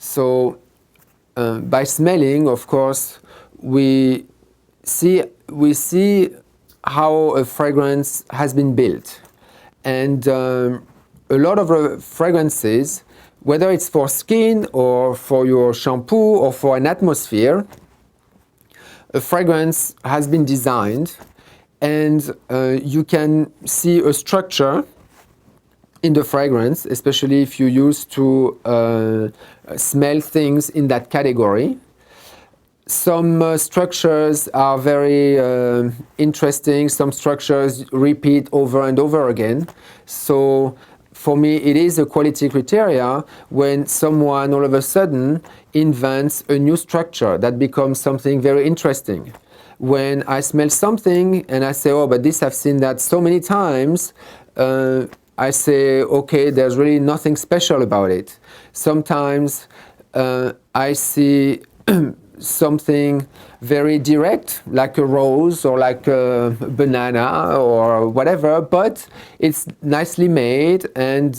So by smelling, of course, we see how a fragrance has been built. And a lot of fragrances, whether it's for skin or for your shampoo or for an atmosphere, a fragrance has been designed, and you can see a structure in the fragrance, especially if you used to smell things in that category. Some structures are very interesting. Some structures repeat over and over again. So for me, it is a quality criteria when someone all of a sudden invents a new structure that becomes something very interesting. When I smell something and I say, oh, but this I've seen that so many times, I say, okay, there's really nothing special about it. Sometimes I see something very direct, like a rose or like a banana or whatever, but it's nicely made and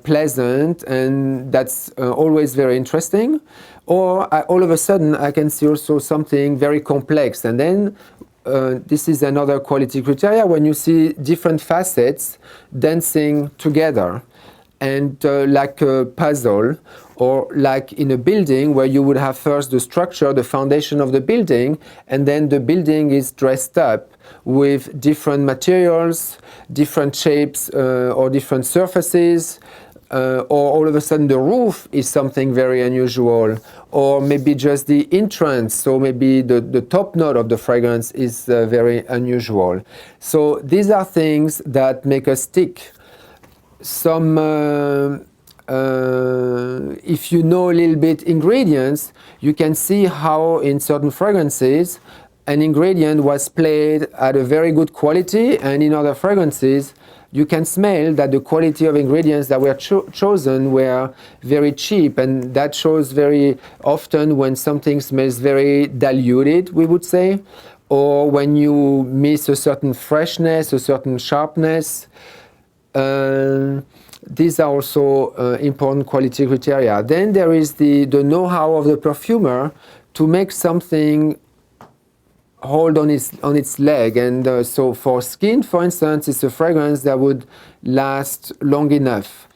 pleasant, and that's always very interesting. Or all of a sudden I can see also something very complex, and then this is another quality criteria when you see different facets dancing together, and like a puzzle, or like in a building where you would have first the structure, the foundation of the building, and then the building is dressed up with different materials, different shapes or different surfaces, or all of a sudden the roof is something very unusual, or maybe just the entrance, so maybe the top note of the fragrance is very unusual. So these are things that make us tick. If you know a little bit ingredients, you can see how in certain fragrances an ingredient was played at a very good quality, and in other fragrances you can smell that the quality of ingredients that were chosen were very cheap, and that shows very often when something smells very diluted, we would say, or when you miss a certain freshness, a certain sharpness. These are also important quality criteria. Then there is the know-how of the perfumer to make something hold on its leg. And so for skin, for instance, it's a fragrance that would last long enough.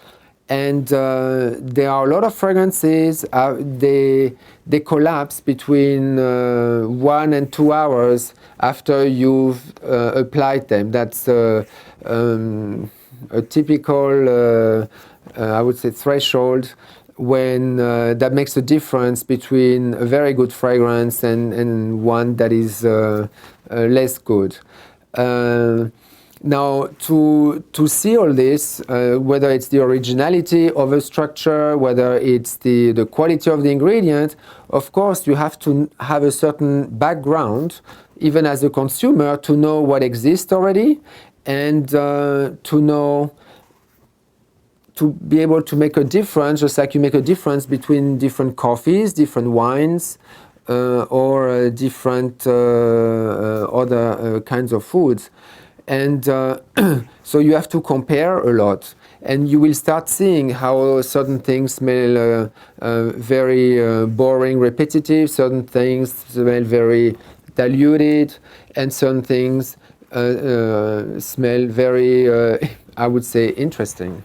And there are a lot of fragrances, they collapse between 1 and 2 hours after you've applied them. That's a typical, I would say, threshold when that makes a difference between a very good fragrance and one that is less good. Now, to see all this, whether it's the originality of a structure, whether it's the quality of the ingredient, of course you have to have a certain background, even as a consumer, to know what exists already, and to be able to make a difference, just like you make a difference between different coffees, different wines, or different other kinds of foods. And so you have to compare a lot, and you will start seeing how certain things smell very boring, repetitive, certain things smell very diluted, and certain things smell very, I would say, interesting.